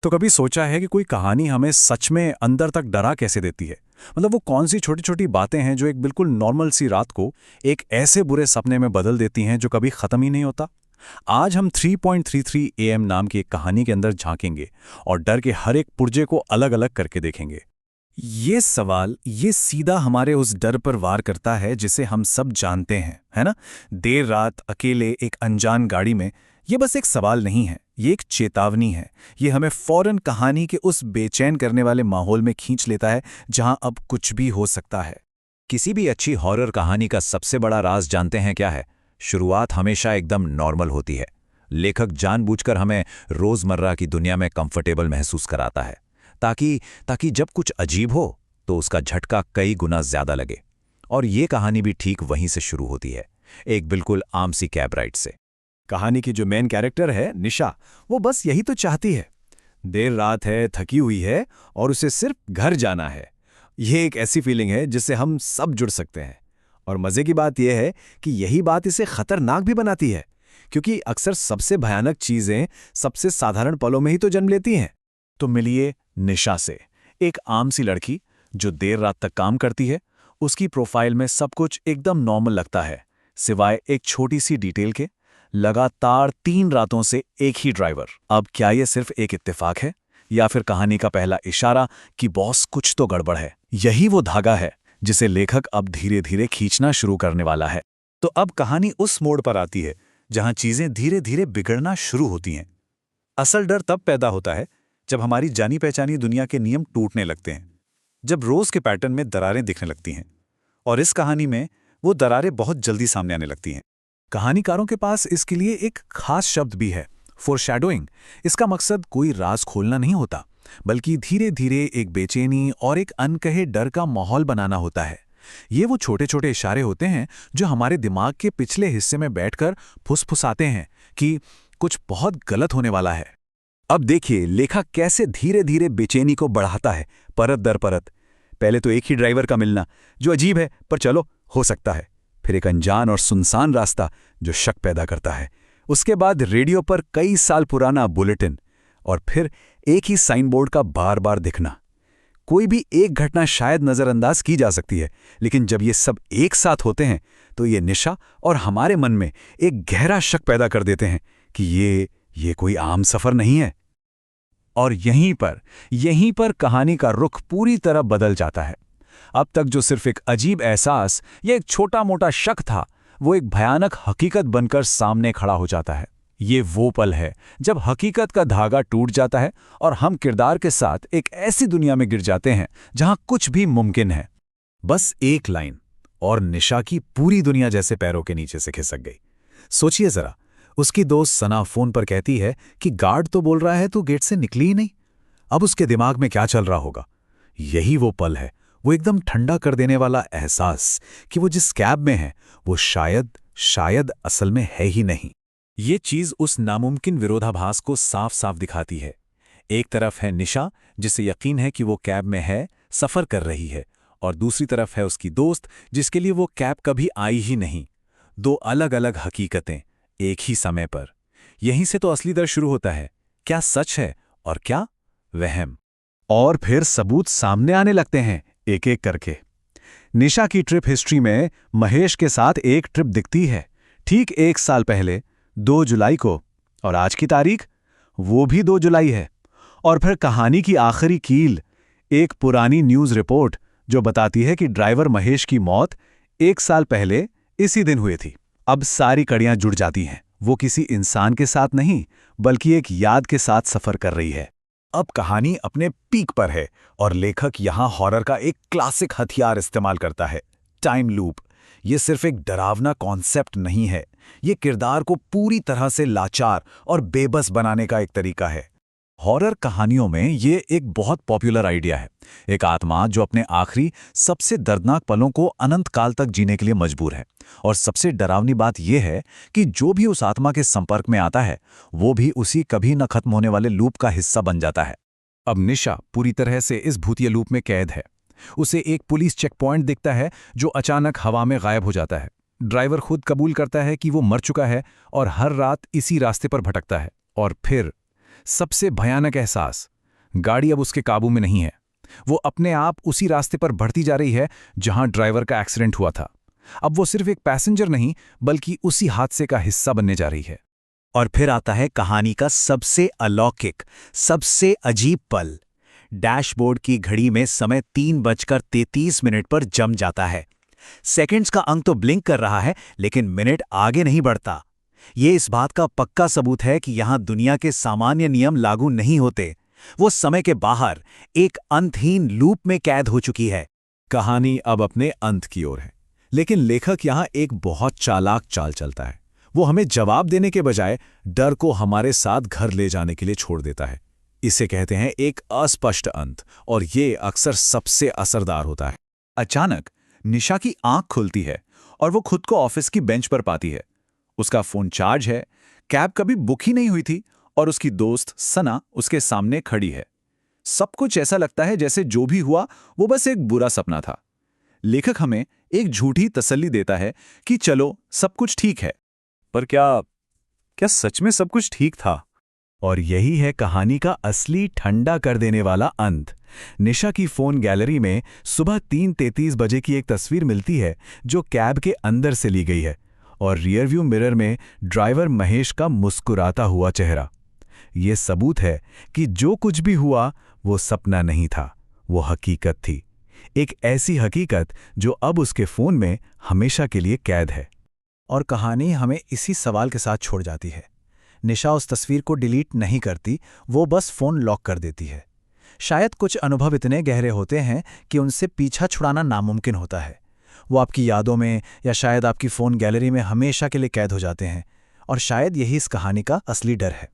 तो कभी सोचा है कि कोई कहानी हमें सच में अंदर तक डरा कैसे देती है? मतलब वो कौन सी छोटी छोटी बातें हैं जो एक बिल्कुल नॉर्मल सी रात को एक ऐसे बुरे सपने में बदल देती हैं जो कभी खत्म ही नहीं होता। आज हम 3.33 AM नाम की एक कहानी के अंदर झांकेंगे और डर के हर एक पुर्जे को अलग अलग करके देखेंगे। ये सवाल ये सीधा हमारे उस डर पर वार करता है जिसे हम सब जानते हैं, है ना? देर रात अकेले एक अनजान गाड़ी में। ये बस एक सवाल नहीं है, ये एक चेतावनी है। ये हमें फौरन कहानी के उस बेचैन करने वाले माहौल में खींच लेता है जहां अब कुछ भी हो सकता है। किसी भी अच्छी हॉरर कहानी का सबसे बड़ा राज जानते हैं क्या है? शुरुआत हमेशा एकदम नॉर्मल होती है। लेखक जानबूझकर हमें रोजमर्रा की दुनिया में कंफर्टेबल महसूस कराता है ताकि ताकि जब कुछ अजीब हो तो उसका झटका कई गुना ज्यादा लगे। और ये कहानी भी ठीक वहीं से शुरू होती है, एक बिल्कुल आम सी कैब राइड से। कहानी की जो मेन कैरेक्टर है निशा, वो बस यही तो चाहती है। देर रात है, थकी हुई है और उसे सिर्फ घर जाना है। ये एक ऐसी फीलिंग है जिससे हम सब जुड़ सकते हैं। और मजे की बात यह है कि यही बात इसे खतरनाक भी बनाती है, क्योंकि अक्सर सबसे भयानक चीजें सबसे साधारण पलों में ही तो जन्म लेती हैं। तो मिलिए निशा से, एक आम सी लड़की जो देर रात तक काम करती है। उसकी प्रोफाइल में सब कुछ एकदम नॉर्मल लगता है, सिवाय एक छोटी सी डिटेल के। लगातार 3 रातों से एक ही ड्राइवर। अब क्या ये सिर्फ एक इत्तेफाक है या फिर कहानी का पहला इशारा कि बॉस कुछ तो गड़बड़ है? यही वो धागा है जिसे लेखक अब धीरे धीरे खींचना शुरू करने वाला है। तो अब कहानी उस मोड़ पर आती है जहां चीजें धीरे धीरे बिगड़ना शुरू होती हैं। असल डर तब पैदा होता है जब हमारी जानी पहचानी दुनिया के नियम टूटने लगते हैं, जब रोज के पैटर्न में दरारें दिखने लगती हैं। और इस कहानी में वो दरारें बहुत जल्दी सामने आने लगती हैं। कहानीकारों के पास इसके लिए एक खास शब्द भी है, फोरशैडोइंग। इसका मकसद कोई राज खोलना नहीं होता, बल्कि धीरे धीरे एक बेचैनी और एक अनकहे डर का माहौल बनाना होता है। ये वो छोटे छोटे इशारे होते हैं जो हमारे दिमाग के पिछले हिस्से में बैठकर फुसफुसाते हैं कि कुछ बहुत गलत होने वाला है। अब देखिए लेखक कैसे धीरे धीरे बेचैनी को बढ़ाता है, परत दर परत। पहले तो एक ही ड्राइवर का मिलना जो अजीब है, पर चलो हो सकता है। फिर एक अनजान और सुनसान रास्ता जो शक पैदा करता है। उसके बाद रेडियो पर कई साल पुराना बुलेटिन, और फिर एक ही साइन बोर्ड का बार बार दिखना। कोई भी एक घटना शायद नजरअंदाज की जा सकती है, लेकिन जब ये सब एक साथ होते हैं तो ये निशा और हमारे मन में एक गहरा शक पैदा कर देते हैं कि ये कोई आम सफर नहीं है। और यहीं पर कहानी का रुख पूरी तरह बदल जाता है। अब तक जो सिर्फ एक अजीब एहसास या एक छोटा मोटा शक था, वो एक भयानक हकीकत बनकर सामने खड़ा हो जाता है। ये वो पल है जब हकीकत का धागा टूट जाता है और हम किरदार के साथ एक ऐसी दुनिया में गिर जाते हैं जहां कुछ भी मुमकिन है। बस एक लाइन और निशा की पूरी दुनिया जैसे पैरों के नीचे से खिसक गई। सोचिए जरा, उसकी दोस्त सना फोन पर कहती है कि गार्ड तो बोल रहा है तू गेट से निकली ही नहीं। अब उसके दिमाग में क्या चल रहा होगा? यही वो पल है, वो एकदम ठंडा कर देने वाला एहसास कि वो जिस कैब में है वो शायद असल में है ही नहीं। ये चीज उस नामुमकिन विरोधाभास को साफ साफ दिखाती है। एक तरफ है निशा, जिसे यकीन है कि वो कैब में है, सफर कर रही है, और दूसरी तरफ है उसकी दोस्त, जिसके लिए वो कैब कभी आई ही नहीं। दो अलग अलग हकीकतें एक ही समय पर। यहीं से तो असली डर शुरू होता है। क्या सच है और क्या वहम? और फिर सबूत सामने आने लगते हैं एक एक करके। निशा की ट्रिप हिस्ट्री में महेश के साथ एक ट्रिप दिखती है, ठीक 1 साल पहले 2 जुलाई को, और आज की तारीख वो भी 2 जुलाई है। और फिर कहानी की आखिरी कील, एक पुरानी न्यूज़ रिपोर्ट जो बताती है कि ड्राइवर महेश की मौत 1 साल पहले इसी दिन हुई थी। अब सारी कड़ियां जुड़ जाती हैं। वो किसी इंसान के साथ नहीं, बल्कि एक याद के साथ सफर कर रही है। अब कहानी अपने पीक पर है और लेखक यहां हॉरर का एक क्लासिक हथियार इस्तेमाल करता है, टाइम लूप। ये सिर्फ एक डरावना कॉन्सेप्ट नहीं है, ये किरदार को पूरी तरह से लाचार और बेबस बनाने का एक तरीका है। हॉरर कहानियों में ये एक बहुत पॉपुलर आइडिया है। एक आत्मा जो अपने आखिरी सबसे दर्दनाक पलों को अनंत काल तक जीने के लिए मजबूर है। और सबसे डरावनी बात यह है कि जो भी उस आत्मा के संपर्क में आता है वो भी उसी कभी न खत्म होने वाले लूप का हिस्सा बन जाता है। अब निशा पूरी तरह से इस भूतिया लूप में कैद है। उसे एक पुलिस चेक पॉइंट दिखता है जो अचानक हवा में गायब हो जाता है। ड्राइवर खुद कबूल करता है कि वो मर चुका है और हर रात इसी रास्ते पर भटकता है। और फिर सबसे भयानक एहसास, गाड़ी अब उसके काबू में नहीं है। वो अपने आप उसी रास्ते पर बढ़ती जा रही है जहां ड्राइवर का एक्सीडेंट हुआ था। अब वो सिर्फ एक पैसेंजर नहीं बल्कि उसी हादसे का हिस्सा बनने जा रही है। और फिर आता है कहानी का सबसे अलौकिक, सबसे अजीब पल। डैशबोर्ड की घड़ी में समय 3:33 पर जम जाता है। सेकंड्स का अंक तो ब्लिंक कर रहा है, लेकिन मिनट आगे नहीं बढ़ता। ये इस बात का पक्का सबूत है कि यहां दुनिया के सामान्य नियम लागू नहीं होते। वो समय के बाहर एक अंतहीन लूप में कैद हो चुकी है। कहानी अब अपने अंत की ओर है, लेकिन लेखक यहाँ एक बहुत चालाक चाल चलता है। वो हमें जवाब देने के बजाय डर को हमारे साथ घर ले जाने के लिए छोड़ देता है। इसे कहते हैं एक अस्पष्ट अंत, और ये अक्सर सबसे असरदार होता है। अचानक निशा की आंख खुलती है और वो खुद को ऑफिस की बेंच पर पाती है। उसका फोन चार्ज है, कैब कभी बुक ही नहीं हुई थी, और उसकी दोस्त सना उसके सामने खड़ी है। सब कुछ ऐसा लगता है जैसे जो भी हुआ वो बस एक बुरा सपना था। लेखक हमें एक झूठी तसल्ली देता है कि चलो सब कुछ ठीक है, पर क्या सच में सब कुछ ठीक था? और यही है कहानी का असली ठंडा कर देने वाला अंत। निशा की फोन गैलरी में सुबह 3:33 बजे की एक तस्वीर मिलती है जो कैब के अंदर से ली गई है, और रियरव्यू मिरर में ड्राइवर महेश का मुस्कुराता हुआ चेहरा। ये सबूत है कि जो कुछ भी हुआ वो सपना नहीं था, वो हकीकत थी। एक ऐसी हकीकत जो अब उसके फोन में हमेशा के लिए कैद है। और कहानी हमें इसी सवाल के साथ छोड़ जाती है। निशा उस तस्वीर को डिलीट नहीं करती, वो बस फोन लॉक कर देती है। शायद कुछ अनुभव इतने गहरे होते हैं कि उनसे पीछा छुड़ाना नामुमकिन होता है। वो आपकी यादों में या शायद आपकी फ़ोन गैलरी में हमेशा के लिए कैद हो जाते हैं, और शायद यही इस कहानी का असली डर है।